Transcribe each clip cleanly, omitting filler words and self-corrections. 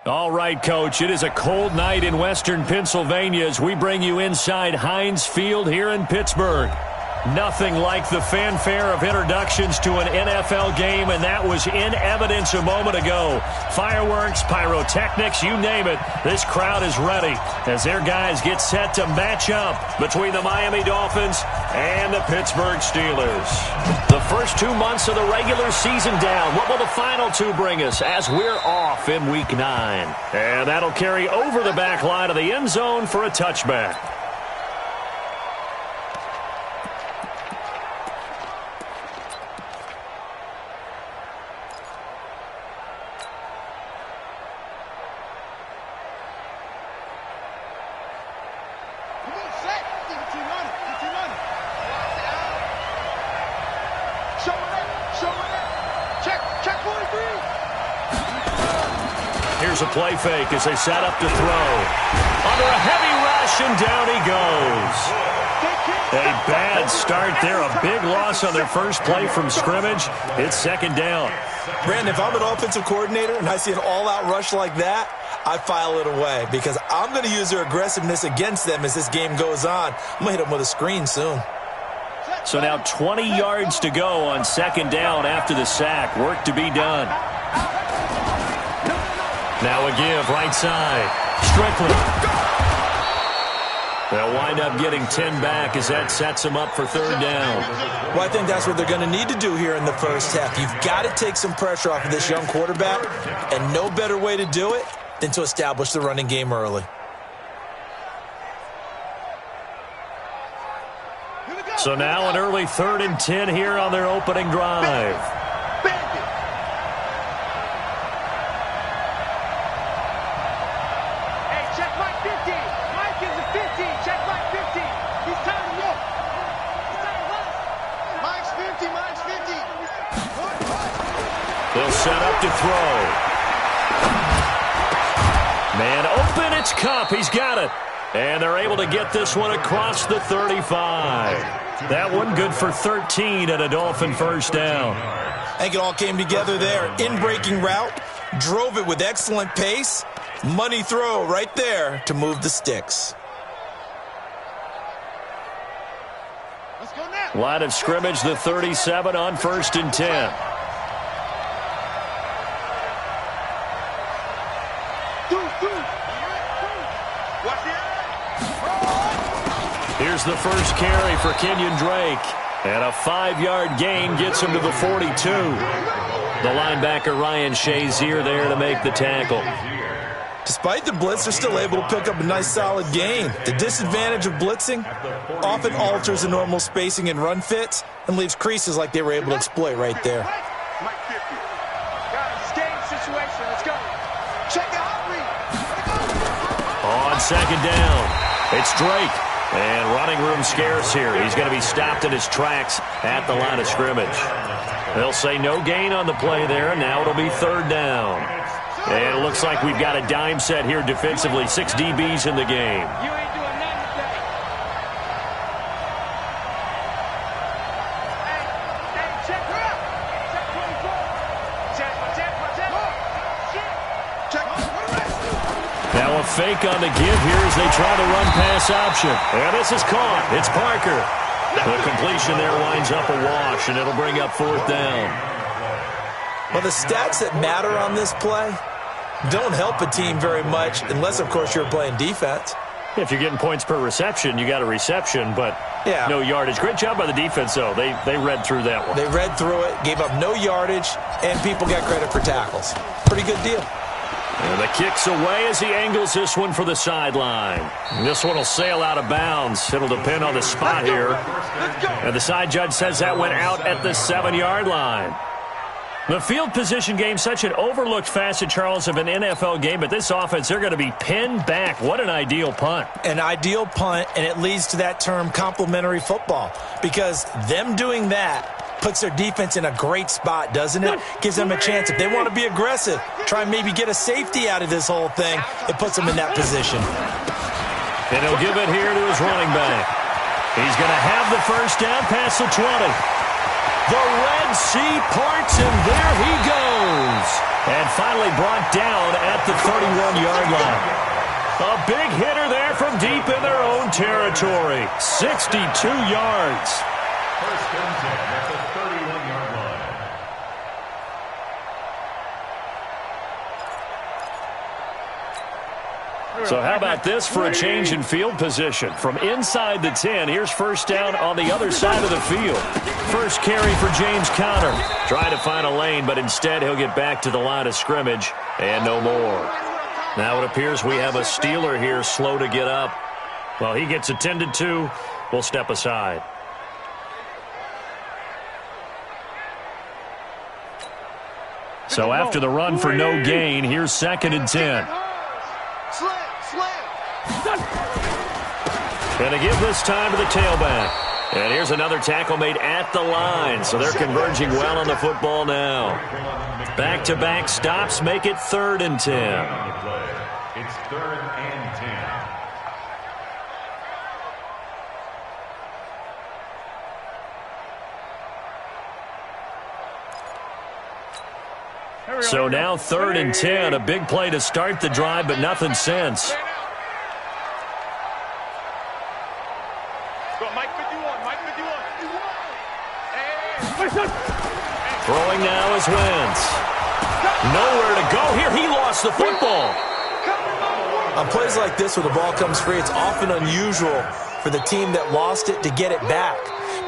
All right, Coach, it is a cold night in western Pennsylvania as we bring you inside Heinz Field here in Pittsburgh. Nothing like the fanfare of introductions to an NFL game, and that was in evidence a moment ago. Fireworks, pyrotechnics, you name it. This crowd is ready as their guys get set to match up between the Miami Dolphins and the Pittsburgh Steelers. The first 2 months of the regular season down. What will the final two bring us as we're off in Week 9? And that'll carry over the back line of the end zone for a touchback. Here's a play fake as they set up to throw. Under a heavy rush, and down he goes. A bad start there. A big loss on their first play from scrimmage. It's second down. Brandon, if I'm an offensive coordinator and I see an all-out rush like that, I file it away because I'm going to use their aggressiveness against them as this game goes on. I'm going to hit them with a screen soon. So now 20 yards to go on second down after the sack. Work to be done. Now a give, right side. Strickland. They'll wind up getting 10 back as that sets them up for third down. Well, I think that's what they're going to need to do here in the first half. You've got to take some pressure off of this young quarterback, and no better way to do it than to establish the running game early. So now an early 3rd and 10 here on their opening drive. They'll set up to throw. Man open, it's Kupp. He's got it. And they're able to get this one across the 35. That one good for 13 and a Dolphin first down. I think it all came together there. In-breaking route, drove it with excellent pace. Money throw right there to move the sticks. Line of scrimmage, the 37 on 1st and 10. Here's the first carry for Kenyon Drake. And a 5-yard gain gets him to the 42. The linebacker Ryan Shazier there to make the tackle. Despite the blitz, they're still able to pick up a nice solid gain. The disadvantage of blitzing often alters the normal spacing and run fits and leaves creases like they were able to exploit right there. On second down, it's Drake. And running room scarce here. He's going to be stopped in his tracks at the line of scrimmage. They'll say no gain on the play there, and now it'll be third down. And it looks like we've got a dime set here defensively. 6 DBs in the game. Now a fake on the give here as they try to run pass option. And this is caught. It's Parker. The completion there winds up a wash, and it'll bring up fourth down. Well, the stats that matter on this play don't help a team very much unless, of course, you're playing defense. If you're getting points per reception, you got a reception, but no yardage. Great job by the defense, though. They read through that one. They read through it, gave up no yardage, and people got credit for tackles. Pretty good deal. And the kick's away as he angles this one for the sideline. This one will sail out of bounds. It'll depend on the spot here. And the side judge says that went out at the 7-yard line. The field position game, such an overlooked facet, Charles, of an NFL game, but this offense, they're going to be pinned back. What an ideal punt. An ideal punt, and it leads to that term complementary football, because them doing that puts their defense in a great spot, doesn't it? Gives them a chance. If they want to be aggressive, try and maybe get a safety out of this whole thing, it puts them in that position. And he'll give it here to his running back. He's going to have the first down past the 20. The red Red Sea parts, and there he goes. And finally brought down at the 31-yard line. A big hitter there from deep in their own territory. 62 yards. First and 10 at the 31-yard line. So how about this for a change in field position? From inside the 10, here's first down on the other side of the field. First carry for James Conner. Trying to find a lane, but instead he'll get back to the line of scrimmage and no more. Now it appears we have a Steeler here slow to get up. Well, he gets attended to. We'll step aside. So after the run for no gain, here's second and 10. And they give this time to the tailback. And here's another tackle made at the line. So they're converging well on the football now. Back-to-back stops make it 3rd and 10. It's 3rd and 10. So now 3rd and 10. A big play to start the drive, but nothing since. Throwing now is Wentz. Nowhere to go here. He lost the football. On plays like this where the ball comes free, it's often unusual for the team that lost it to get it back.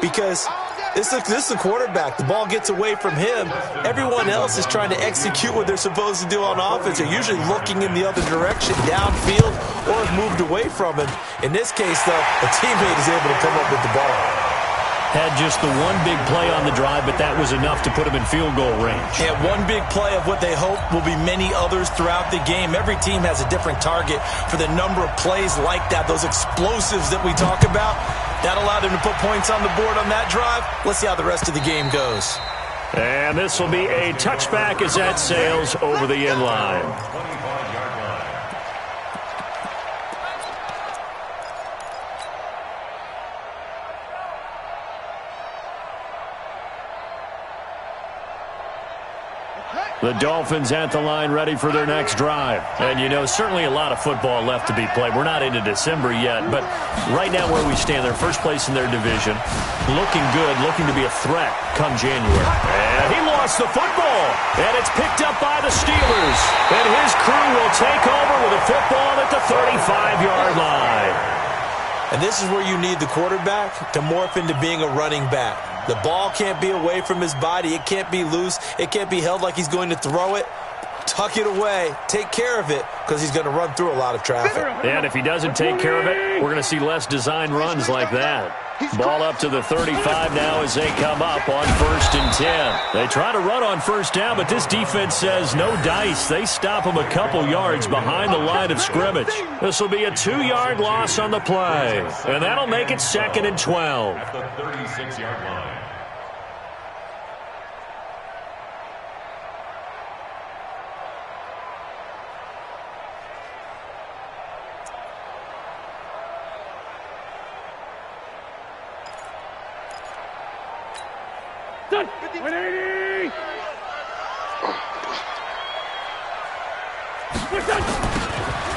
Because this is the quarterback. The ball gets away from him. Everyone else is trying to execute what they're supposed to do on offense. They're usually looking in the other direction, downfield, or have moved away from him. In this case, though, a teammate is able to come up with the ball. Had just the one big play on the drive, but that was enough to put him in field goal range. Yeah, one big play of what they hope will be many others throughout the game. Every team has a different target for the number of plays like that, those explosives that we talk about. That allowed him to put points on the board on that drive. Let's see how the rest of the game goes. And this will be a touchback as that sails over the end line. The Dolphins at the line ready for their next drive. And, you know, certainly a lot of football left to be played. We're not into December yet, but right now where we stand, they're first place in their division. Looking good, looking to be a threat come January. And he lost the football. And it's picked up by the Steelers. And his crew will take over with a football at the 35-yard line. And this is where you need the quarterback to morph into being a running back. The ball can't be away from his body. It can't be loose. It can't be held like he's going to throw it. Tuck it away. Take care of it because he's going to run through a lot of traffic. And if he doesn't take care of it, we're going to see less design runs like that. Ball up to the 35 now as they come up on 1st and 10. They try to run on first down, but this defense says no dice. They stop him a couple yards behind the line of scrimmage. This will be a 2-yard loss on the play, and that'll make it 2nd and 12. At the 36-yard line. Done. 180.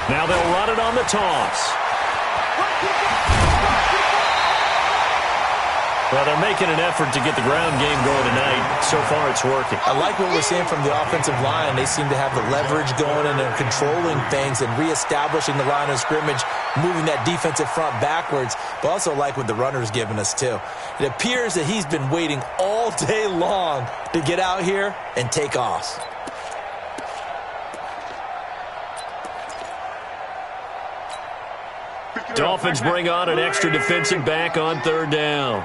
Now they'll run it on the toss. Well, they're making an effort to get the ground game going tonight. So far, it's working. I like what we're seeing from the offensive line. They seem to have the leverage going, and they're controlling things and reestablishing the line of scrimmage, moving that defensive front backwards, but also like what the runner's giving us, too. It appears that he's been waiting all day long to get out here and take off. Dolphins bring on an extra defensive back on 3rd down.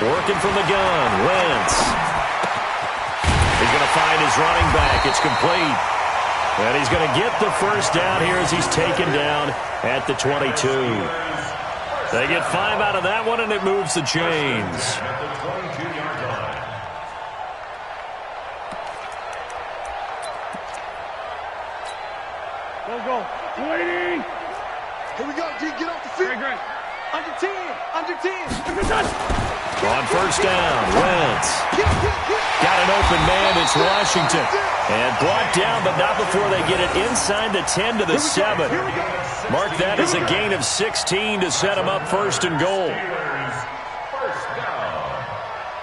Working from the gun, Wentz. He's going to find his running back. It's complete. And he's going to get the first down here as he's taken down at the 22. They get 5 out of that one, and it moves the chains. At the 22-yard line. Go. 280. Here we go, G. Get off the field. Great. Under 10. Under 10. Under 10. On first down, Wentz. Got an open man. It's Washington. And brought down, but not before they get it inside the 10 to the 7. Mark that as a gain of 16 to set them up first and goal. First down.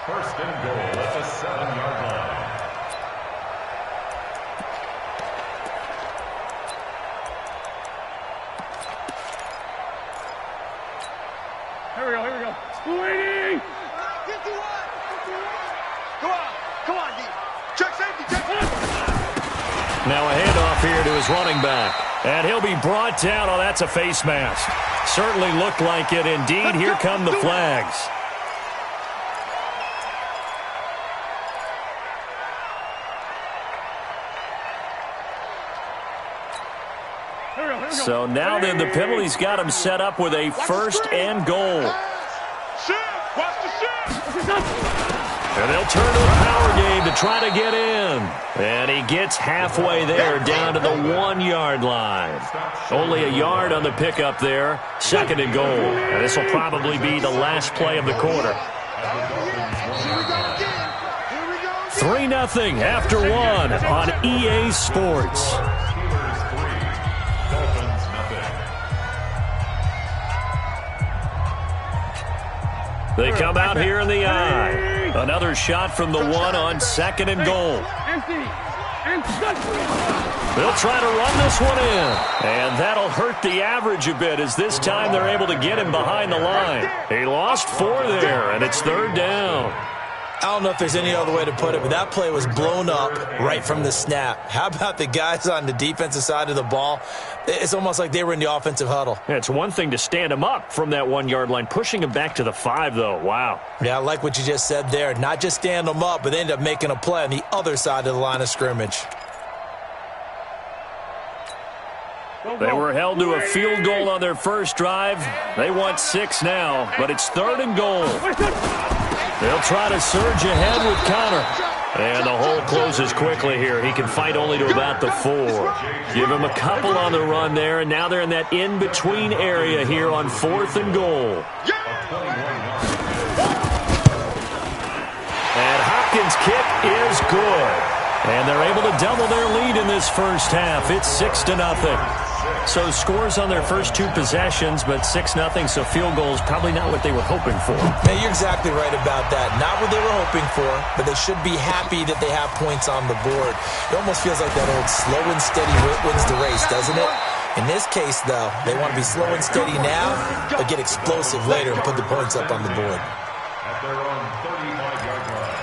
First and goal at the 7-yard line. Here we go. Waiting! Come on, D. Check safety, check safety. Now a handoff here to his running back. And he'll be brought down. Oh, that's a face mask. Certainly looked like it. Indeed, here come the flags. So now then the penalty's got him set up with a first and goal. Watch the shift. And they'll turn to a power game to try to get in. And he gets halfway there down to the 1-yard line. Only a yard on the pickup there. Second and goal. And this will probably be the last play of the quarter. 3-0 after 1 on EA Sports. They come out here in the eye. Another shot from the 1 on second and goal. They'll try to run this one in. And that'll hurt the average a bit as this time they're able to get him behind the line. He lost 4 there, and it's third down. I don't know if there's any other way to put it, but that play was blown up right from the snap. How about the guys on the defensive side of the ball? It's almost like they were in the offensive huddle. Yeah, it's one thing to stand him up from that 1-yard line. Pushing him back to the 5, though. Wow. Yeah, I like what you just said there. Not just stand them up, but they end up making a play on the other side of the line of scrimmage. They were held to a field goal on their first drive. They want 6 now, but it's third and goal. They'll try to surge ahead with Connor. And the hole closes quickly here. He can fight only to about the 4. Give him a couple on the run there, and now they're in that in-between area here on 4th and goal. And Hopkins' kick is good. And they're able to double their lead in this first half. It's 6-0. So scores on their first 2 possessions, but 6-0, so field goals probably not what they were hoping for. Yeah, you're exactly right about that. Not what they were hoping for, but they should be happy that they have points on the board. It almost feels like that old slow and steady wins the race, doesn't it? In this case, though, they want to be slow and steady now, but get explosive later and put the points up on the board. At their own 35-yard line.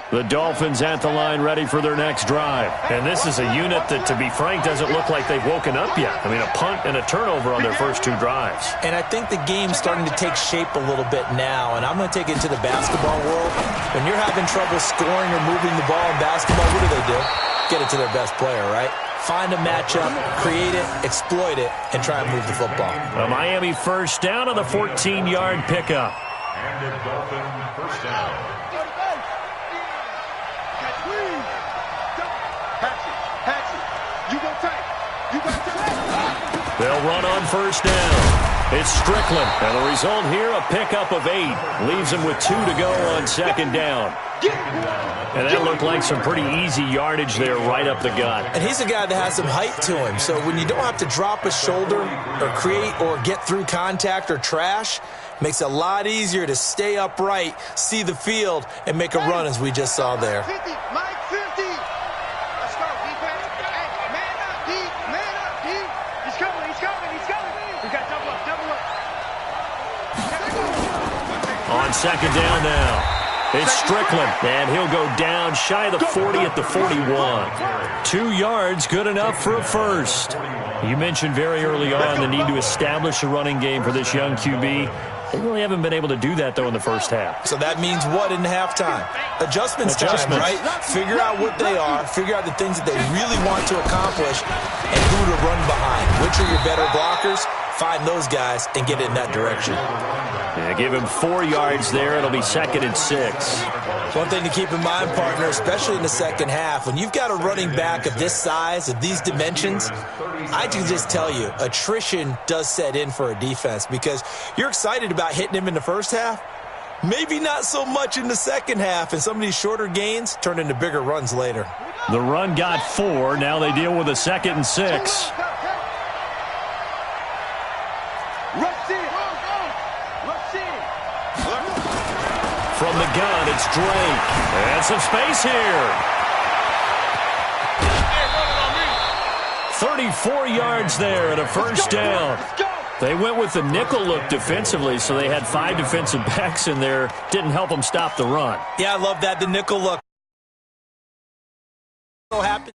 The Dolphins at the line ready for their next drive. And this is a unit that, to be frank, doesn't look like they've woken up yet. I mean, a punt and a turnover on their first 2 drives. And I think the game's starting to take shape a little bit now, and I'm going to take it to the basketball world. When you're having trouble scoring or moving the ball in basketball, what do? Get it to their best player, right? Find a matchup, create it, exploit it, and try and move the football. A Miami first down on the 14-yard pickup. And a Dolphin first down. They'll run on first down. It's Strickland. And the result here, a pickup of 8. Leaves them with 2 to go on second down. And that looked like some pretty easy yardage there right up the gut. And he's a guy that has some height to him. So when you don't have to drop a shoulder or create or get through contact or trash, makes it a lot easier to stay upright, see the field, and make a run as we just saw there. 50, Mike 50. Let's go, defense. Hey, man up, D. Man up, D. He's coming. We got double up. On second down now. It's Strickland, and he'll go down shy of the 40 at the 41. 2 yards, good enough for a first. You mentioned very early on the need to establish a running game for this young QB. They really haven't been able to do that, though, in the first half. So that means what in halftime? Adjustments time, right? Figure out what they are, figure out the things that they really want to accomplish, and who to run behind. Which are your better blockers? Find those guys and get it in that direction. Yeah, give him 4 yards there. It'll be 2nd and 6. One thing to keep in mind, partner, especially in the second half, when you've got a running back of this size, of these dimensions, I can just tell you, attrition does set in for a defense because you're excited about hitting him in the first half. Maybe not so much in the second half, and some of these shorter gains turn into bigger runs later. The run got 4. Now they deal with a 2nd and 6. From the gun, it's Drake. And some space here. 34 yards there and a first down. They went with the nickel look defensively, so they had 5 defensive backs in there. Didn't help them stop the run. Yeah, I love that, the nickel look. So happy.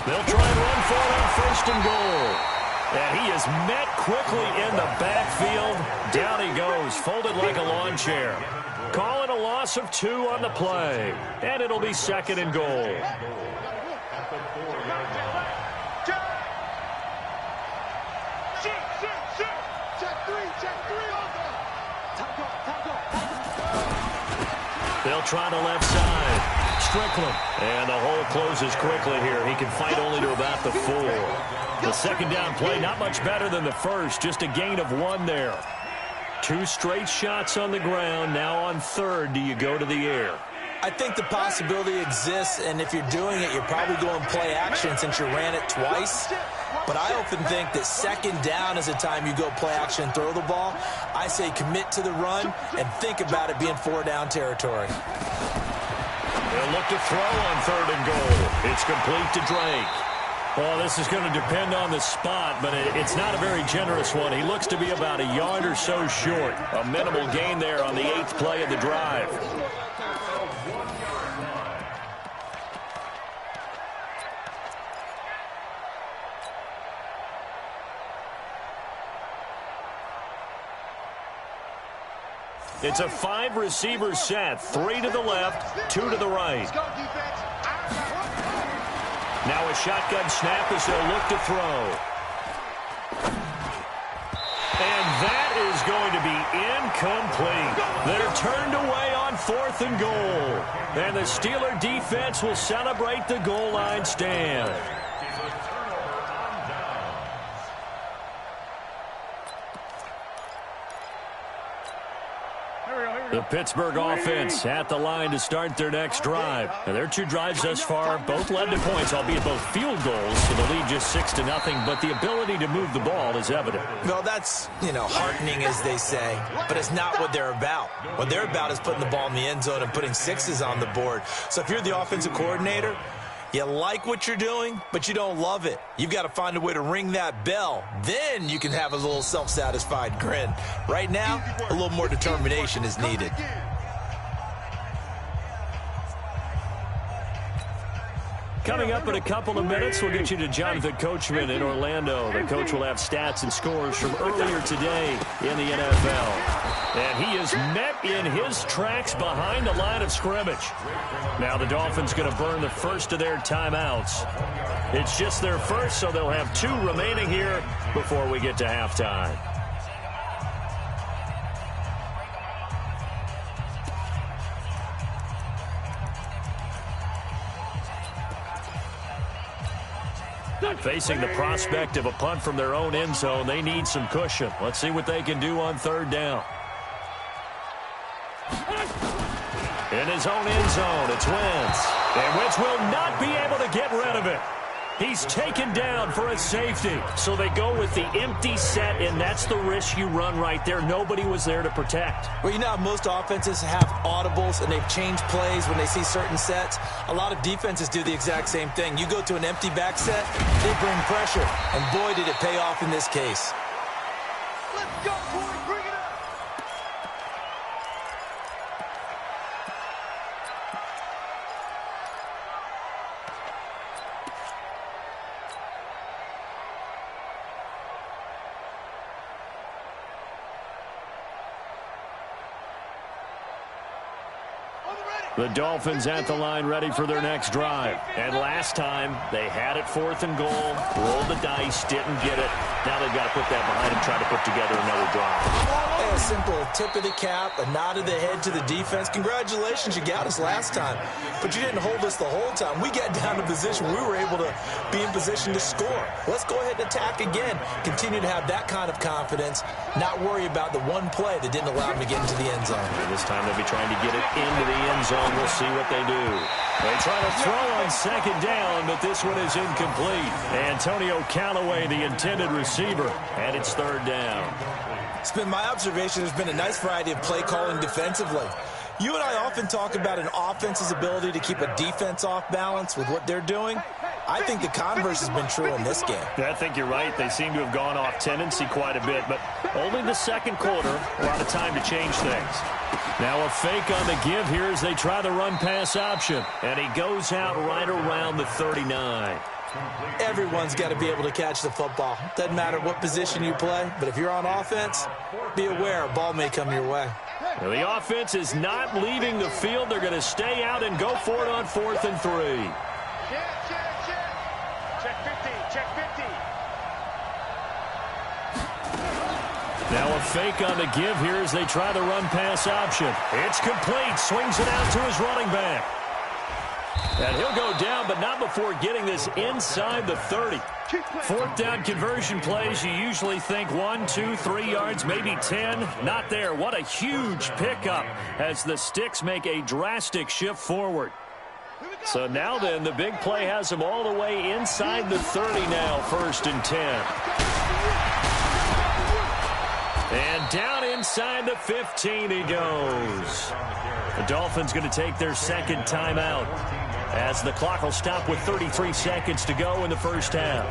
They'll try and run for it on 1st and goal. And he is met quickly in the backfield. Down he goes, folded like a lawn chair. Calling a loss of 2 on the play. And it'll be 2nd and goal. They'll try the left side. Strickland. And the hole closes quickly here. He can fight only to about the 4. The second down play, not much better than the first. Just a gain of 1 there. 2 straight shots on the ground. Now on 3rd, do you go to the air? I think the possibility exists, and if you're doing it, you're probably going play action since you ran it twice. But I often think that 2nd down is a time you go play action and throw the ball. I say commit to the run and think about it being 4 down territory. They'll look to throw on 3rd and goal. It's complete to Drake. Well, this is going to depend on the spot, but it's not a very generous one. He looks to be about a yard or so short. A minimal gain there on the 8th play of the drive. It's a 5-receiver set. 3 to the left, 2 to the right. Now a shotgun snap as they'll look to throw. And that is going to be incomplete. They're turned away on 4th and goal. And the Steeler defense will celebrate the goal line stand. The Pittsburgh offense at the line to start their next drive. And their 2 drives thus far both led to points, albeit both field goals, so the lead just 6-0. But the ability to move the ball is evident. Well, that's, heartening, as they say, but it's not what they're about. What they're about is putting the ball in the end zone and putting 6s on the board. So if you're the offensive coordinator, you like what you're doing, but you don't love it. You've got to find a way to ring that bell. Then you can have a little self-satisfied grin. Right now, a little more determination is needed. Coming up in a couple of minutes, we'll get you to Jonathan Coachman in Orlando. The coach will have stats and scores from earlier today in the NFL. And he is met in his tracks behind the line of scrimmage. Now the Dolphins going to burn the first of their timeouts. It's just their first, so they'll have 2 remaining here before we get to halftime. Facing the prospect of a punt from their own end zone, they need some cushion. Let's see what they can do on 3rd down. In his own end zone, it's Wentz. And Wentz will not be able to get rid of it. He's taken down for a safety. So they go with the empty set, and that's the risk you run right there. Nobody was there to protect. Well, you know how most offenses have audibles, and they've changed plays when they see certain sets. A lot of defenses do the exact same thing. You go to an empty back set, they bring pressure. And boy, did it pay off in this case. Let's go, boy. Bring it up. The Dolphins at the line ready for their next drive. And last time, they had it 4th and goal, rolled the dice, didn't get it. Now they've got to put that behind and try to put together another drive. A simple tip of the cap, a nod of the head to the defense. Congratulations, you got us last time. But you didn't hold us the whole time. We got down to position. We were able to be in position to score. Let's go ahead and attack again. Continue to have that kind of confidence, not worry about the one play that didn't allow them to get into the end zone. And this time they'll be trying to get it into the end zone. We'll see what they do. They try to throw on 2nd down, but this one is incomplete. Antonio Callaway, the intended receiver, and it's 3rd down. It's been my observation there's been a nice variety of play calling defensively. You and I often talk about an offense's ability to keep a defense off balance with what they're doing. I think the converse has been true in this game. I think you're right. They seem to have gone off tendency quite a bit, but only the 2nd quarter, a lot of time to change things. Now a fake on the give here as they try the run-pass option, and he goes out right around the 39. Everyone's got to be able to catch the football. Doesn't matter what position you play, but if you're on offense, be aware a ball may come your way. Well, the offense is not leaving the field. They're going to stay out and go for it on 4th and 3. Check 50, check 50. Now a fake on the give here as they try the run-pass option. It's complete. Swings it out to his running back. And he'll go down, but not before getting this inside the 30. 4th down conversion plays, you usually think 1, 2, 3 yards, maybe 10. Not there. What a huge pickup as the Sticks make a drastic shift forward. So now then, the big play has him all the way inside the 30 now, 1st and 10. And down inside the 15 he goes. The Dolphins going to take their 2nd timeout as the clock will stop with 33 seconds to go in the 1st half.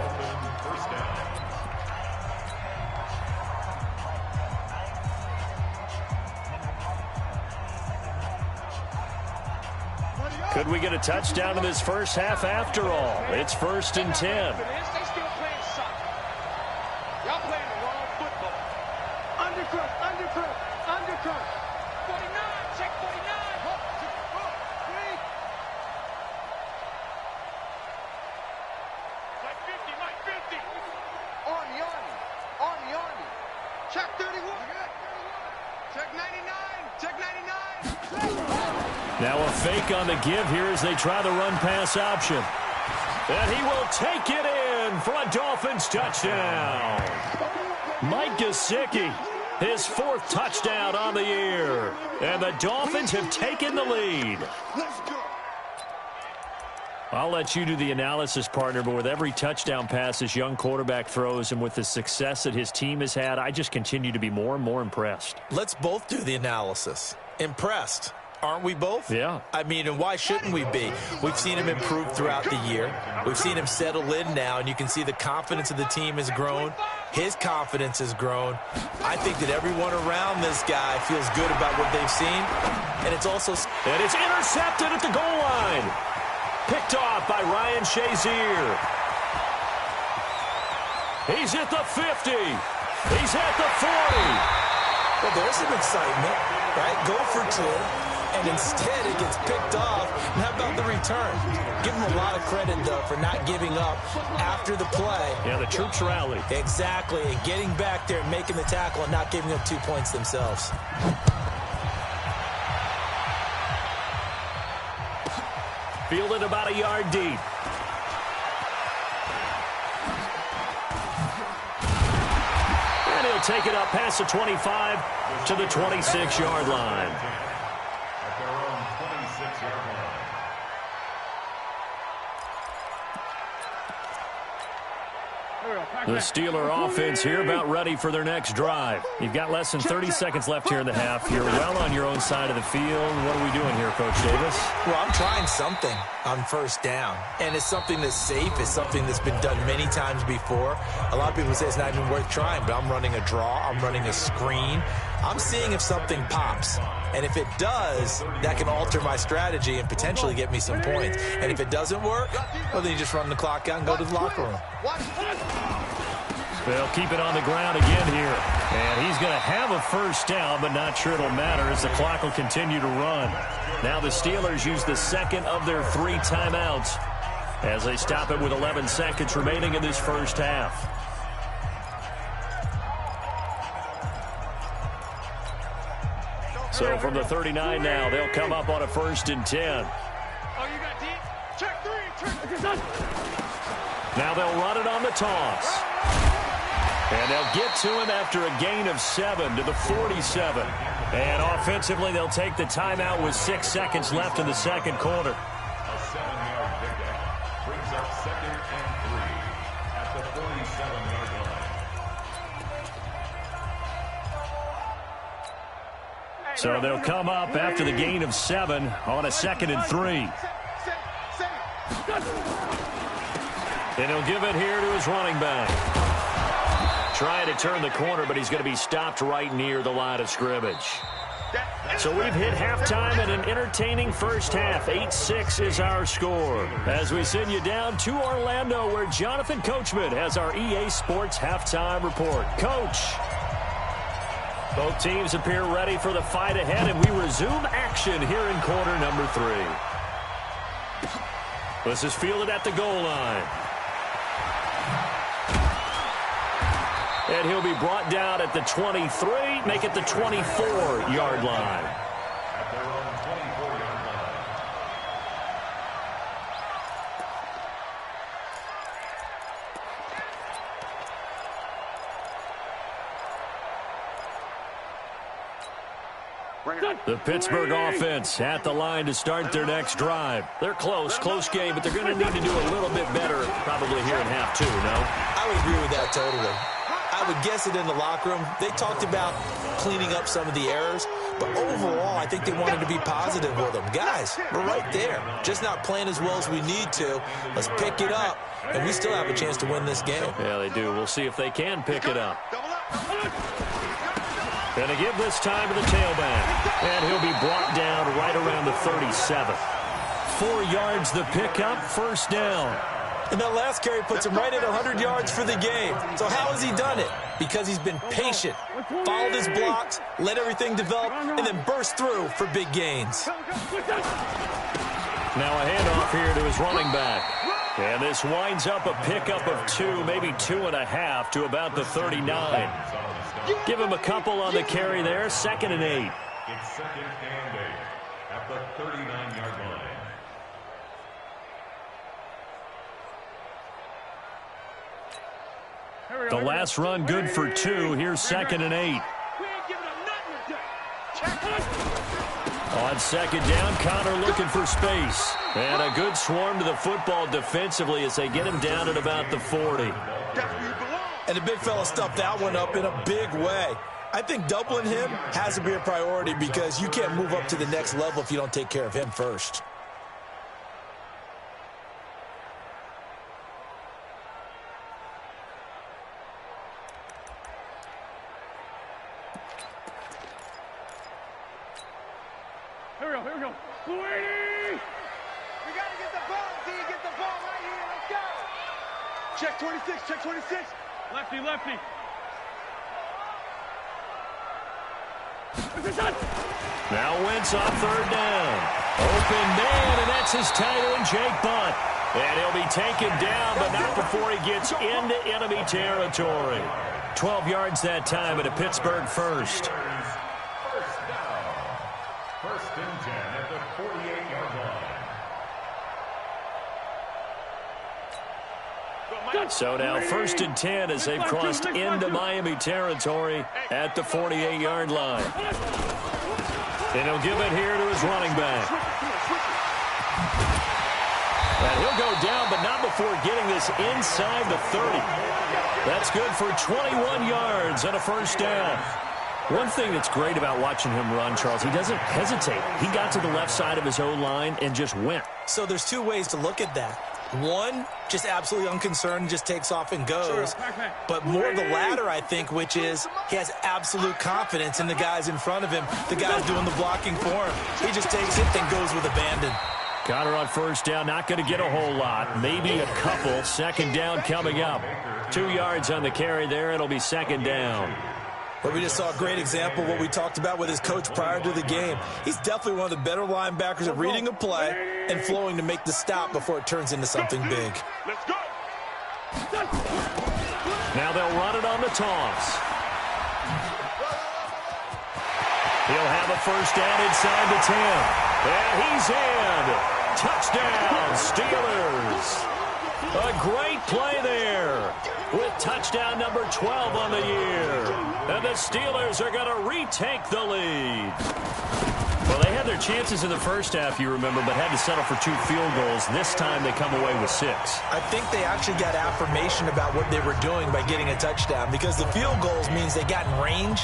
Could we get a touchdown in this 1st half after all? It's 1st and 10. They still playing soccer. Y'all playing the wrong football. Undercut, undercut, undercut. 49, check 49. Mike 50, Mike 50. Army. Check 31. Check 99, check 99. Now a fake on the give here as they try the run-pass option. And he will take it in for a Dolphins touchdown. Mike Gesicki, his 4th touchdown on the year. And the Dolphins have taken the lead. I'll let you do the analysis, partner, but with every touchdown pass this young quarterback throws and with the success that his team has had, I just continue to be more and more impressed. Let's both do the analysis. Impressed. Aren't we both? Yeah. I mean, and why shouldn't we be? We've seen him improve throughout the year. We've seen him settle in now, and you can see the confidence of the team has grown. His confidence has grown. I think that everyone around this guy feels good about what they've seen, and it's also... And it's intercepted at the goal line. Picked off by Ryan Shazier. He's at the 50. He's at the 40. Well, there's some excitement, right? Go for 2. And instead it gets picked off. And how about the return? Give him a lot of credit, though, for not giving up after the play. Yeah, the troops rallied. Exactly. And getting back there and making the tackle and not giving up 2 points themselves. Fielded about a yard deep. And he'll take it up past the 25 to the 26-yard line. The Steeler offense here about ready for their next drive. You've got less than 30 seconds left here in the half. You're well on your own side of the field. What are we doing here, Coach Davis? Well, I'm trying something on 1st down. And it's something that's safe. It's something that's been done many times before. A lot of people say it's not even worth trying, but I'm running a draw. I'm running a screen. I'm seeing if something pops. And if it does, that can alter my strategy and potentially get me some points. And if it doesn't work, well, then you just run the clock out and go to the locker room. They'll keep it on the ground again here. And he's going to have a first down, but not sure it'll matter as the clock will continue to run. Now the Steelers use the second of their 3 timeouts as they stop it with 11 seconds remaining in this first half. So from the 39 now, they'll come up on a 1st and 10. Oh, you got deep? Check 3. Check. Now they'll run it on the toss. And they'll get to him after a gain of 7 to the 47. And offensively, they'll take the timeout with 6 seconds left in the second quarter. A 7-yard pickup brings up 2nd and 3 at the 47-yard line. So they'll come up after the gain of 7 on a 2nd and 3. And he'll give it here to his running back. Trying to turn the corner, but he's going to be stopped right near the line of scrimmage. So we've hit halftime in an entertaining first half. 8-6 is our score. As we send you down to Orlando, where Jonathan Coachman has our EA Sports halftime report. Coach. Both teams appear ready for the fight ahead, and we resume action here in quarter number 3. This is fielded at the goal line. And he'll be brought down at the 23, make it the 24-yard line. At their own 24-yard line. The Pittsburgh offense at the line to start their next drive. They're close game, but they're going to need to do a little bit better probably here in half 2, no? I would agree with that totally. I would guess it in the locker room. They talked about cleaning up some of the errors, but overall, I think they wanted to be positive with them. Guys, we're right there. Just not playing as well as we need to. Let's pick it up, and we still have a chance to win this game. Yeah, they do. We'll see if they can pick it up. Going to give this time to the tailback, and he'll be brought down right around the 37. 4 yards the pickup, first down. And that last carry puts him right at 100 yards for the game. So how has he done it? Because he's been patient, followed his blocks, let everything develop, and then burst through for big gains. Now a handoff here to his running back. And this winds up a pickup of 2, maybe 2.5 to about the 39. Give him a couple on the carry there, 2nd and 8. It's 2nd and 8 at the 39-yard line. The last run good for 2. Here's 2nd and 8. On 2nd down, Connor looking for space. And a good swarm to the football defensively as they get him down at about the 40. And the big fella stuffed that one up in a big way. I think doubling him has to be a priority because you can't move up to the next level if you don't take care of him first. Here we go. Waiting! We got to get the ball, D. Get the ball right here. Let's go. Check 26. Check 26. Lefty. Now Wentz on 3rd down. Open man, and that's his tight end, Jake Butt. And he'll be taken down, but not before he gets into enemy territory. 12 yards that time at a Pittsburgh first. First down. 1st and 10 at the 48-yard line. So now 1st and 10 as they've crossed into Miami territory at the 48-yard line. And he'll give it here to his running back. And he'll go down, but not before getting this inside the 30. That's good for 21 yards and a first down. One thing that's great about watching him run, Charles, he doesn't hesitate. He got to the left side of his O-line and just went. So there's 2 ways to look at that. One, just absolutely unconcerned, just takes off and goes. But more the latter, I think, which is he has absolute confidence in the guys in front of him, the guys doing the blocking for him. He just takes it and goes with abandon. Got her on first down. Not going to get a whole lot. Maybe a couple. Second down coming up. 2 yards on the carry there. It'll be second down. Well, we just saw a great example of what we talked about with his coach prior to the game. He's definitely one of the better linebackers at reading a play and flowing to make the stop before it turns into something big. Let's go. Now they'll run it on the toss. He'll have a first down inside the 10. And he's in. Touchdown, Steelers. A great play there with touchdown number 12 on the year. And the Steelers are going to retake the lead. Well, they had their chances in the first half, you remember, but had to settle for 2 field goals. This time they come away with 6. I think they actually got affirmation about what they were doing by getting a touchdown, because the field goals means they got in range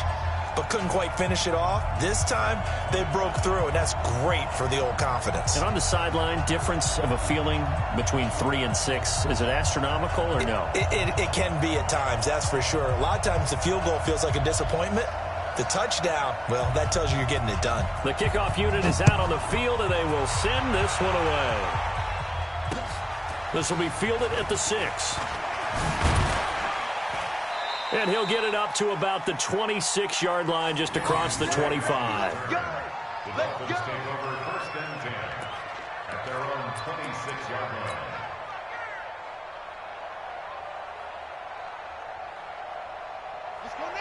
but couldn't quite finish it off. This time, they broke through, and that's great for the old confidence. And on the sideline, difference of a feeling between 3 and 6, is it astronomical or no? It can be at times, that's for sure. A lot of times the field goal feels like a disappointment. The touchdown, well, that tells you you're getting it done. The kickoff unit is out on the field, and they will send this one away. This will be fielded at the 6. And he'll get it up to about the 26-yard line, just across the 25. The Dolphins take over first and 10 at their own 26-yard line.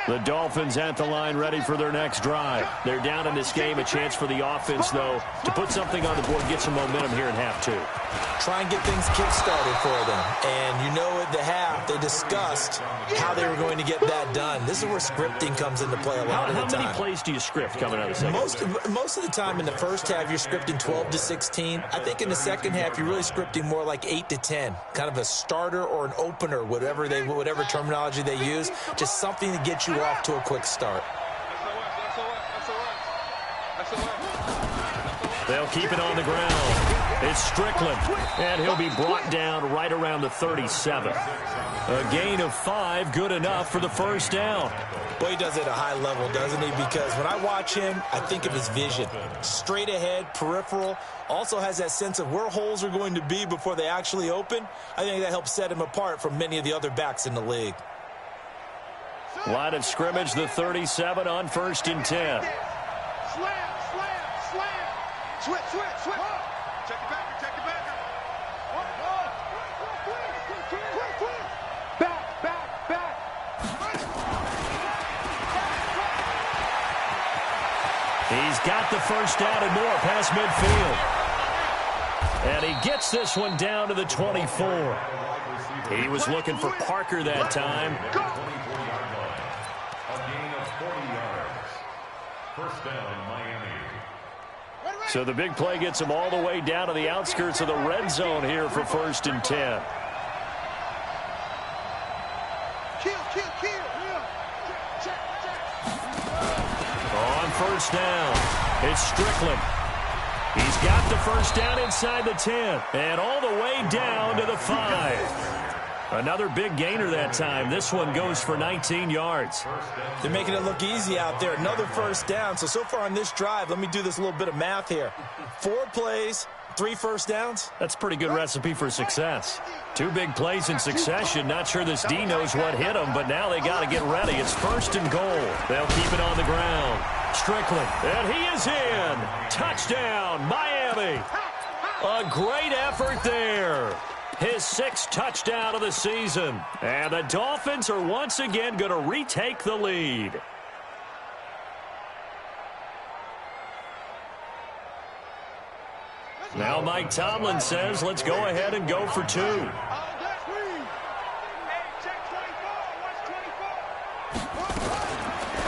The Dolphins at the line, ready for their next drive. They're down in this game. A chance for the offense, though, to put something on the board, get some momentum here in half 2. Try and get things kick-started for them. And you know at the half, they discussed how they were going to get that done. This is where scripting comes into play a lot of the time. How many plays do you script coming out of the second? Most of the time in the first half, you're scripting 12 to 16. I think in the second half, you're really scripting more like 8 to 10. Kind of a starter or an opener, whatever terminology they use. Just something to get you off to a quick start. They'll keep it on the ground. It's Strickland, and he'll be brought down right around the 37. A gain of 5, good enough for the first down. Boy, he does it at a high level, doesn't he? Because when I watch him, I think of his vision. Straight ahead, peripheral. Also has that sense of where holes are going to be before they actually open. I think that helps set him apart from many of the other backs in the league. Line of scrimmage, the 37 on first and 10. Slam, slam, slam. Switch, switch, switch. Check it back, check it back. Back, back, back. He's got the first down and more past midfield. And he gets this one down to the 24. He was looking for Parker that time. First down, Miami. So the big play gets him all the way down to the outskirts of the red zone here for first and 10. Kill, kill, kill. On first down, it's Strickland. He's got the first down inside the 10 and all the way down to the 5. Another big gainer that time. This one goes for 19 yards. They're making it look easy out there. Another first down. So far on this drive, let me do this little bit of math here. 4 plays, 3 first downs. That's a pretty good recipe for success. 2 big plays in succession. Not sure this D knows what hit him, but now they got to get ready. It's first and goal. They'll keep it on the ground. Strickland, and he is in. Touchdown, Miami. A great effort there. His 6th touchdown of the season. And the Dolphins are once again going to retake the lead. Now Mike Tomlin says, let's go ahead and go for 2.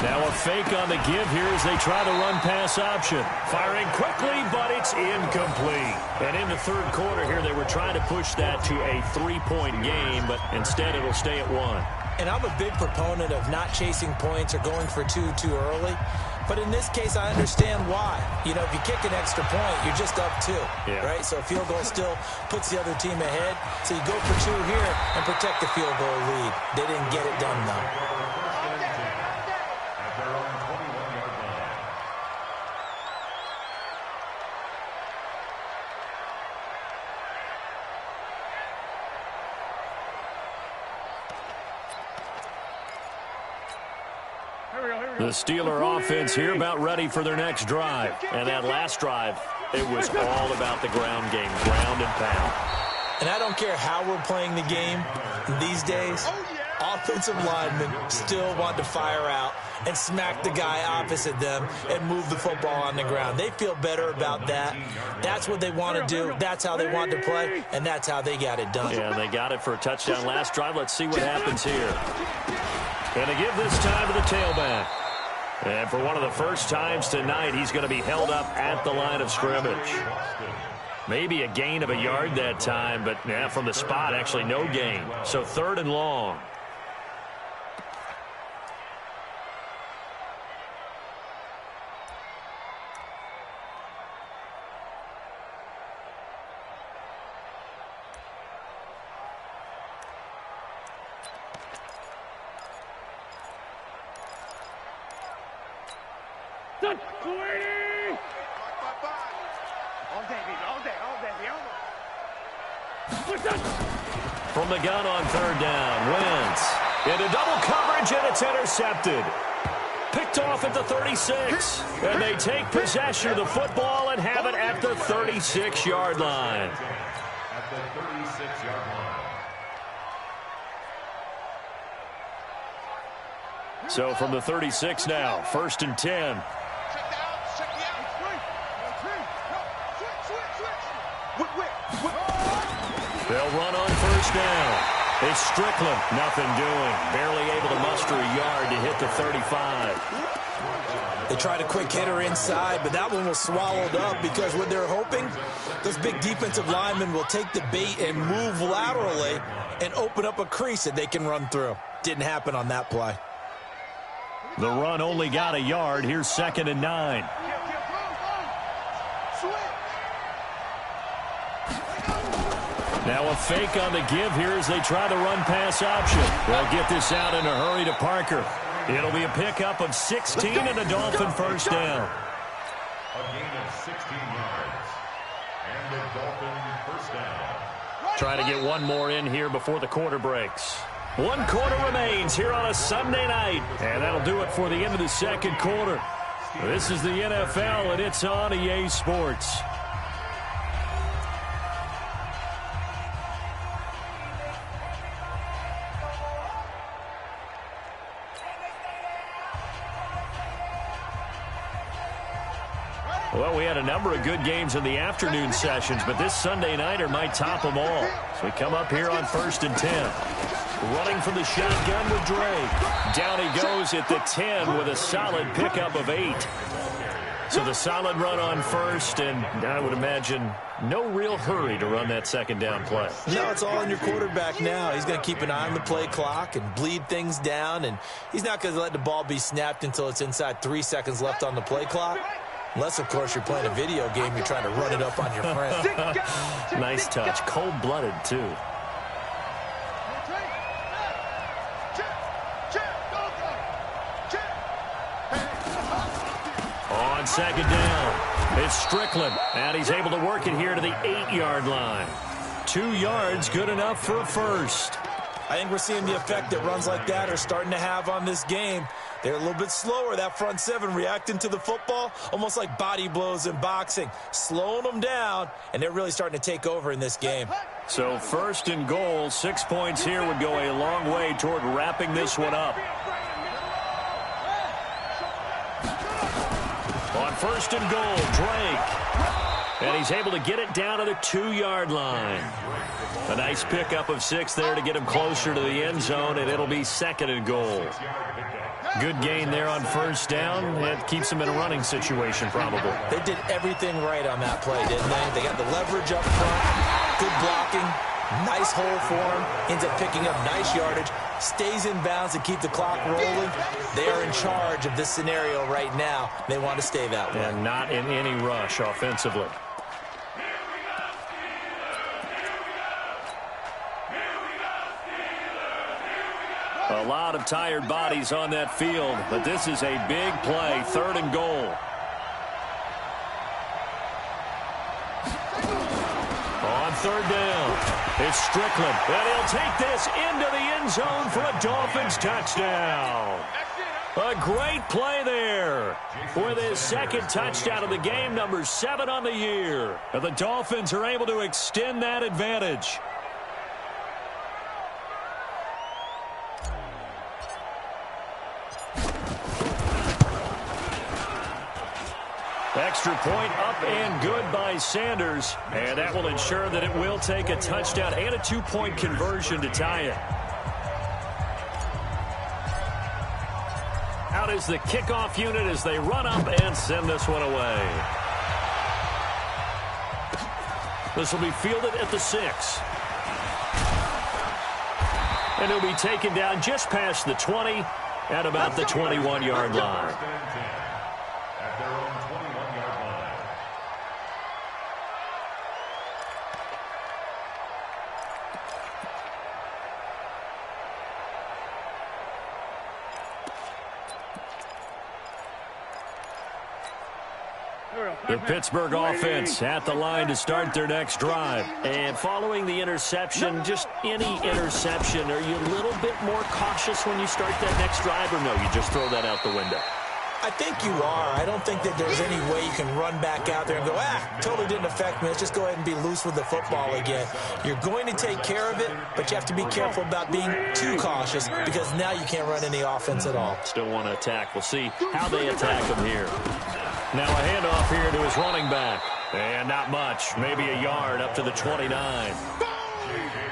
Now a fake on the give here as they try the run-pass option. Firing quickly, but it's incomplete. And in the third quarter here, they were trying to push that to a 3-point game, but instead it'll stay at 1. And I'm a big proponent of not chasing points or going for 2 too early. But in this case, I understand why. You know, if you kick an extra point, you're just up 2, right? So a field goal still puts the other team ahead. So you go for 2 here and protect the field goal lead. They didn't get it done, though. The Steeler offense here about ready for their next drive. And that last drive, it was all about the ground game, ground and pound. And I don't care how we're playing the game these days, offensive linemen still want to fire out and smack the guy opposite them and move the football on the ground. They feel better about that. That's what they want to do. That's how they want to play, and that's how they got it done. Yeah, they got it for a touchdown last drive. Let's see what happens here. Going to give this time to the tailback. And for one of the first times tonight, he's going to be held up at the line of scrimmage. Maybe a gain of a yard that time, but yeah, from the spot, actually no gain. So 3rd and long. From the gun on 3rd down, Wentz into double coverage, and it's intercepted. Picked off at the 36, and they take possession of the football and have it at the 36-yard line. At the 36-yard line. So from the 36 now, 1st and 10. They'll run on 1st down. It's Strickland, nothing doing. Barely able to muster a yard to hit the 35. They tried a quick hitter inside, but that one was swallowed up because what they're hoping, those big defensive linemen will take the bait and move laterally and open up a crease that they can run through. Didn't happen on that play. The run only got a yard. Here's 2nd and 9. Now a fake on the give here as they try the run-pass option. They'll get this out in a hurry to Parker. It'll be a pickup of 16 and a Dolphin 1st down. A gain of 16 yards. And the Dolphin 1st down. Trying to get one more in here before the quarter breaks. 1 quarter remains here on a Sunday night. And that'll do it for the end of the 2nd quarter. This is the NFL, and it's on EA Sports. Well, we had a number of good games in the afternoon sessions, but this Sunday nighter might top them all. So we come up here on 1st and 10. Running from the shotgun with Drake. Down he goes at the 10 with a solid pickup of 8. So the solid run on 1st, and I would imagine no real hurry to run that 2nd down play. No, it's all on your quarterback now. He's going to keep an eye on the play clock and bleed things down, and he's not going to let the ball be snapped until it's inside 3 seconds left on the play clock. Unless, of course, you're playing a video game, you're trying to run it up on your friend. Nice touch. Cold-blooded, too. On 2nd down, it's Strickland, and he's able to work it here to the 8-yard line. 2 yards, good enough for a 1st. I think we're seeing the effect that runs like that are starting to have on this game. They're a little bit slower, that front 7, reacting to the football, almost like body blows in boxing, slowing them down, and they're really starting to take over in this game. So 1st and goal, 6 points here would go a long way toward wrapping this one up. On 1st and goal, Drake. And he's able to get it down to the 2-yard line. A nice pickup of 6 there to get him closer to the end zone, and it'll be 2nd and goal. Good gain there on 1st down. It keeps them in a running situation, probably. They did everything right on that play, didn't they? They got the leverage up front, good blocking, nice hole for him, ends up picking up nice yardage, stays in bounds to keep the clock rolling. They are in charge of this scenario right now. They want to stay that way. And not in any rush offensively. A lot of tired bodies on that field, but this is a big play, 3rd and goal. On 3rd down, it's Strickland, and he'll take this into the end zone for a Dolphins touchdown. A great play there with his second touchdown of the game, number 7 on the year. And the Dolphins are able to extend that advantage. Extra point up and good by Sanders. And that will ensure that it will take a touchdown and a 2-point conversion to tie it. Out is the kickoff unit as they run up and send this one away. This will be fielded at the 6. And it'll be taken down just past the 20 at about the 21-yard line. At their own 21-yard line. The Pittsburgh offense at the line to start their next drive. And following the interception, just any interception, are you a little bit more cautious when you start that next drive, or no, you just throw that out the window? I think you are. I don't think that there's any way you can run back out there and go, totally didn't affect me. Let's just go ahead and be loose with the football again. You're going to take care of it, but you have to be careful about being too cautious because now you can't run any offense at all. Still want to attack. We'll see how they attack him here. Now a handoff here to his running back. And not much. Maybe a yard up to the 29.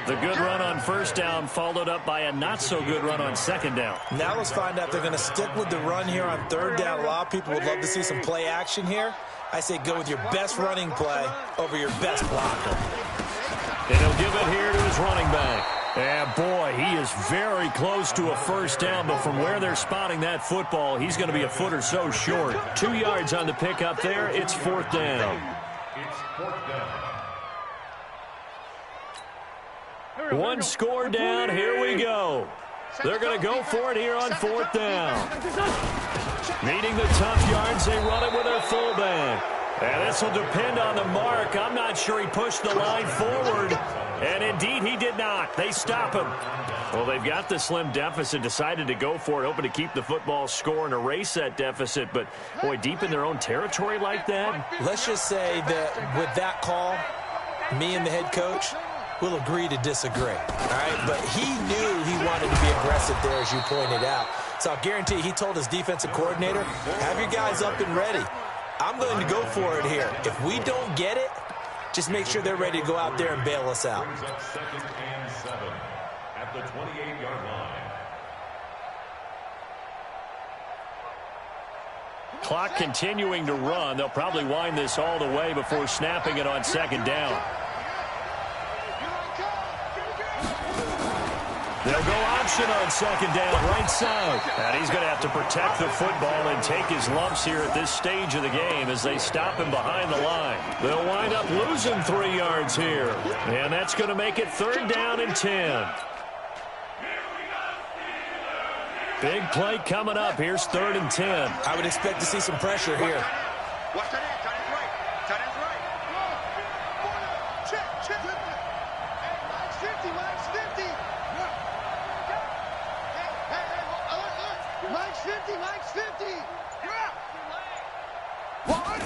The good run on first down followed up by a not-so-good run on second down. Now let's find out if they're going to stick with the run here on third down. A lot of people would love to see some play action here. I say go with your best running play over your best blocker. And he'll give it here to his running back. And, boy, he is very close to a first down, but from where they're spotting that football, he's going to be a foot or so short. 2 yards on the pickup there. It's fourth down. It's fourth down. One score down. Here we go. They're going to go for it here on fourth down. Needing the tough yards, they run it with their fullback. And this will depend on the mark. I'm not sure he pushed the line forward. And indeed, he did not. They stop him. Well, they've got the slim deficit, decided to go for it, hoping to keep the football score and erase that deficit. But, boy, deep in their own territory like that. Let's just say that with that call, me and the head coach will agree to disagree. All right, but he knew he wanted to be aggressive there, as you pointed out. So I'll guarantee he told his defensive coordinator, have your guys up and ready. I'm going to go for it here. If we don't get it, just make sure they're ready to go out there and bail us out. Brings up 2nd and 7 at the 28-yard line. Clock continuing to run. They'll probably wind this all the way before snapping it on second down. They'll go option on second down, right side. And he's going to have to protect the football and take his lumps here at this stage of the game as they stop him behind the line. They'll wind up losing 3 yards here. And that's going to make it third down and 10. Big play coming up. Here's third and 10. I would expect to see some pressure here. Watch that end. Tight end's right. Tight end's right. Check. Mike's 50. Mike's 50. Mike's 50. Mike's 50.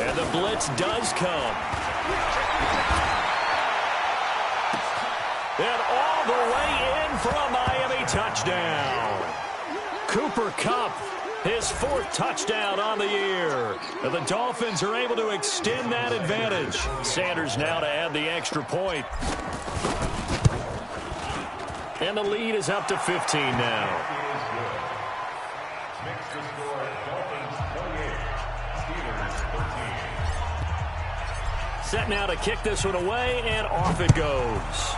And the blitz does come. And all the way in for a Miami touchdown. Cooper Kupp, his 4th touchdown on the year. And the Dolphins are able to extend that advantage. Sanders now to add the extra point. And the lead is up to 15 now. Makes the score Dolphins 28, Steelers 13. Set now to kick this one away, and off it goes.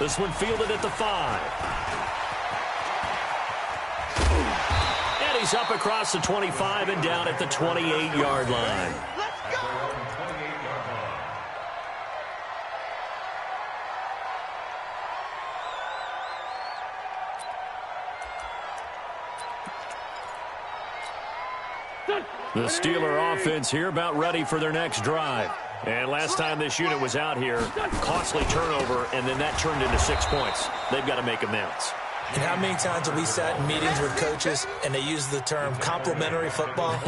This one fielded at the 5. And he's up across the 25 and down at the 28-yard line. Let's go. 28-yard line. The Steeler offense here about ready for their next drive. And last time this unit was out here, costly turnover, and then that turned into 6 points. They've got to make amends. And how many times have we sat in meetings with coaches and they use the term complementary football?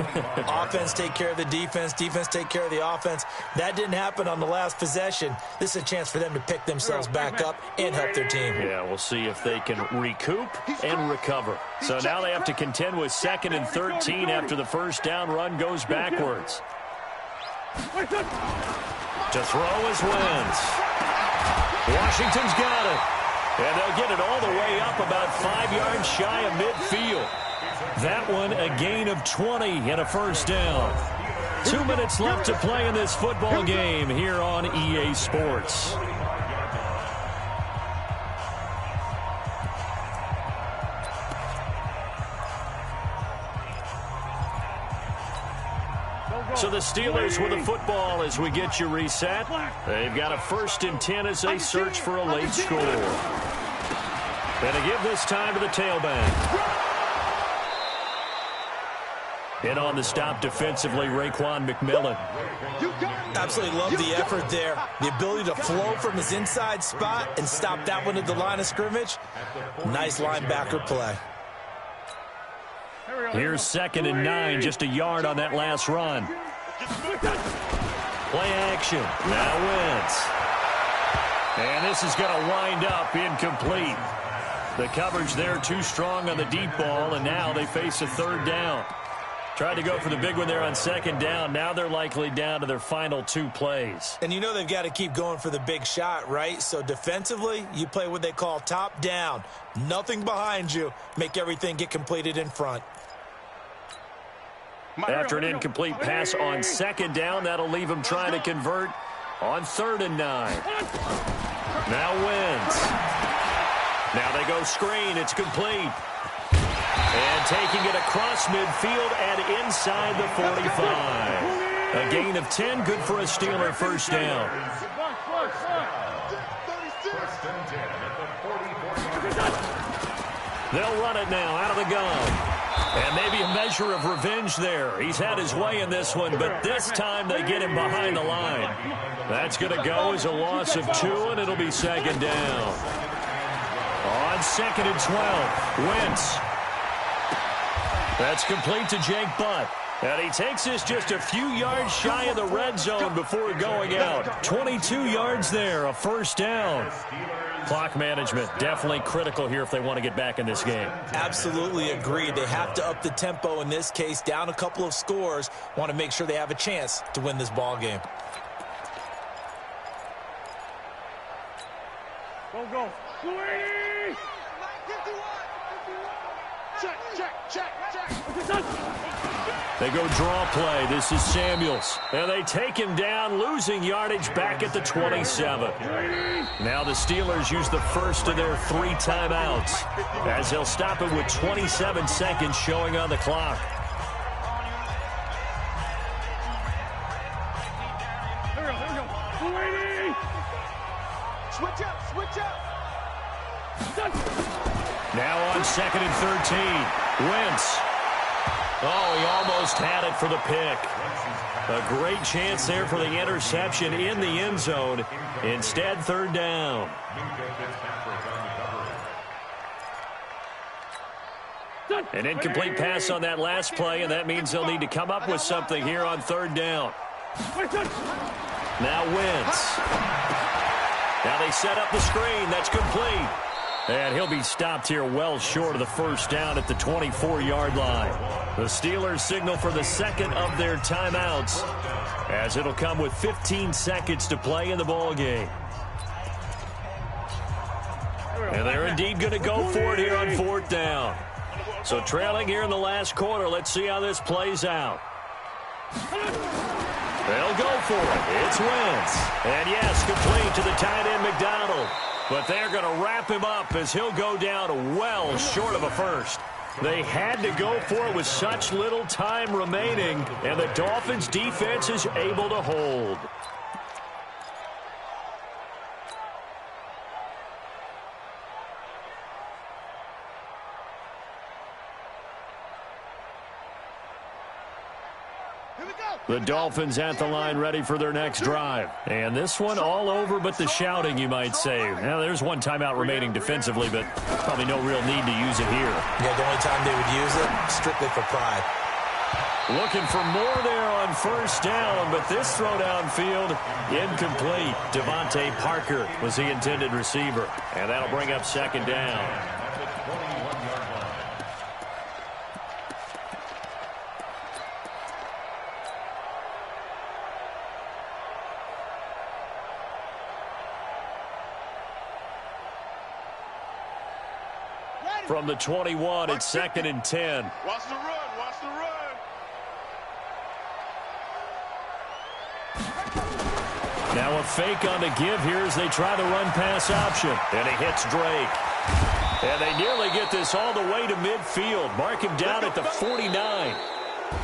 Offense take care of the defense, defense take care of the offense. That didn't happen on the last possession. This is a chance for them to pick themselves back up and help their team. Yeah, we'll see if they can recoup and recover. So now they have to contend with 2nd and 13 after the first down run goes backwards. To throw is Wentz. Washington's got it. And they'll get it all the way up about 5 yards shy of midfield. That one a gain of 20 and a first down. 2 minutes left to play in this football game here on EA Sports. So the Steelers with the football as we get you reset. They've got a 1st and 10 as they search for a late score. And to give this time to the tailback. In on the stop defensively, Raekwon McMillan. Absolutely love the effort there. The ability to flow from his inside spot and stop that one at the line of scrimmage. Nice linebacker play. Here's 2nd and 9, just a yard on that last run. Play action. Now Wentz. And this is going to wind up incomplete. The coverage there too strong on the deep ball, and now they face a 3rd down. Tried to go for the big one there on 2nd down. Now they're likely down to their final 2 plays. And you know they've got to keep going for the big shot, right? So defensively, you play what they call top down. Nothing behind you. Make everything get completed in front. After an incomplete pass on 2nd down, that'll leave them trying to convert on 3rd and 9. Now Wentz. Now they go screen. It's complete. And taking it across midfield and inside the 45. A gain of 10, good for a Steeler first down. They'll run it now out of the gun. And maybe a measure of revenge there. He's had his way in this one, but this time they get him behind the line. That's going to go as a loss of 2, and it'll be 2nd down. On 2nd and 12, Wentz. That's complete to Jake Butt. And he takes this just a few yards shy of the red zone before going out. 22 yards there, a first down. Clock management definitely critical here if they want to get back in this game. Absolutely agreed. They have to up the tempo in this case, down a couple of scores. Want to make sure they have a chance to win this ball game. Go. Sweetie! Check. They go draw play. This is Samuels. And they take him down, losing yardage back at the 27. Now the Steelers use the first of their 3 timeouts as they'll stop it with 27 seconds showing on the clock. Here we go. Sweetie! Switch up. Now on 2nd and 13, Wentz. Oh, he almost had it for the pick. A great chance there for the interception in the end zone. Instead, 3rd down. An incomplete pass on that last play, and that means they'll need to come up with something here on 3rd down. Now Wentz. Now they set up the screen. That's complete. And he'll be stopped here well short of the first down at the 24-yard line. The Steelers signal for the 2nd of their timeouts as it'll come with 15 seconds to play in the ball game. And they're indeed going to go for it here on 4th down. So trailing here in the last quarter, let's see how this plays out. They'll go for it. It's Wentz. And yes, complete to the tight end McDonald. But they're going to wrap him up as he'll go down well short of a first. They had to go for it with such little time remaining, and the Dolphins' defense is able to hold. The Dolphins at the line ready for their next drive. And this one all over but the shouting, you might say. Now, there's one timeout remaining defensively, but probably no real need to use it here. Yeah, the only time they would use it, strictly for pride. Looking for more there on first down, but this throw downfield, incomplete. Devontae Parker was the intended receiver. And that'll bring up second down. From the 21, it's 2nd and 10. Watch the run. Watch the run. Now a fake on the give here as they try the run-pass option. And he hits Drake. And they nearly get this all the way to midfield. Mark him down at the 49.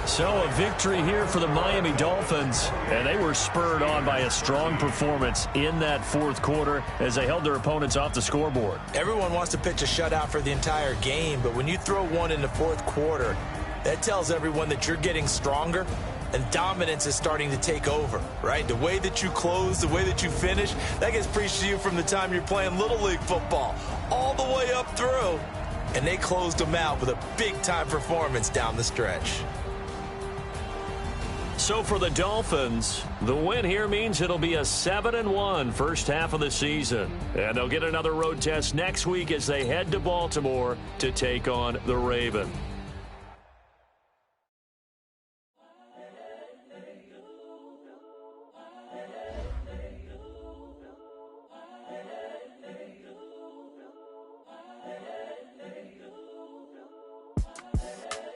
So a victory here for the Miami Dolphins. And they were spurred on by a strong performance in that fourth quarter as they held their opponents off the scoreboard. Everyone wants to pitch a shutout for the entire game, but when you throw one in the fourth quarter, that tells everyone that you're getting stronger and dominance is starting to take over, right? The way that you close, the way that you finish, that gets preached to you from the time you're playing Little League football all the way up through. And they closed them out with a big-time performance down the stretch. So for the Dolphins, the win here means it'll be a 7-1 first half of the season. And they'll get another road test next week as they head to Baltimore to take on the Ravens.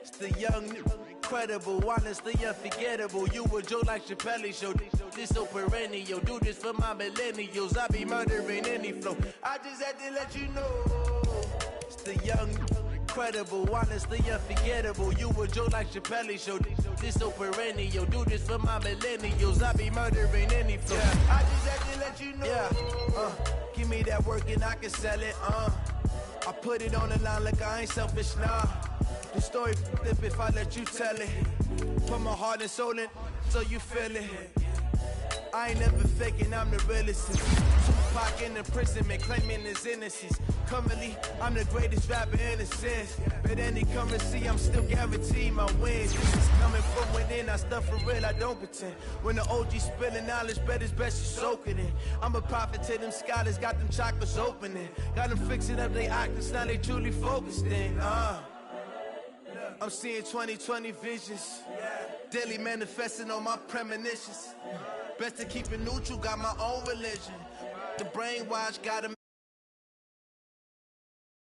It's the young, incredible, honestly unforgettable. You a Joe like Chappelle show. This so perennial. Do this for my millennials. I be murdering any flow. I just had to let you know. It's the young, incredible, honestly unforgettable. You a Joe like Chappelle show. This so perennial. Do this for my millennials. I be murdering any flow. Yeah. I just had to let you know. Yeah. Give me that work and I can sell it. I put it on the line like I ain't selfish, nah. The story flip if I let you tell it. Put my heart and soul in so you feel it. I ain't never faking, I'm the realest. Tupac in the prison, man, claiming his innocence. Currently, I'm the greatest rapper in a sense. But any currency, I'm still guaranteed my wins. This is coming from within, I stuff for real, I don't pretend. When the OG spilling knowledge, bet it's best you soak it in. I'm a prophet to them scholars, got them chakras opening. Got them fixing up they actors, now they truly focused in. I'm seeing 2020 visions. Daily manifesting on my premonitions. Best to keep it neutral, got my own religion. The brainwash got 'em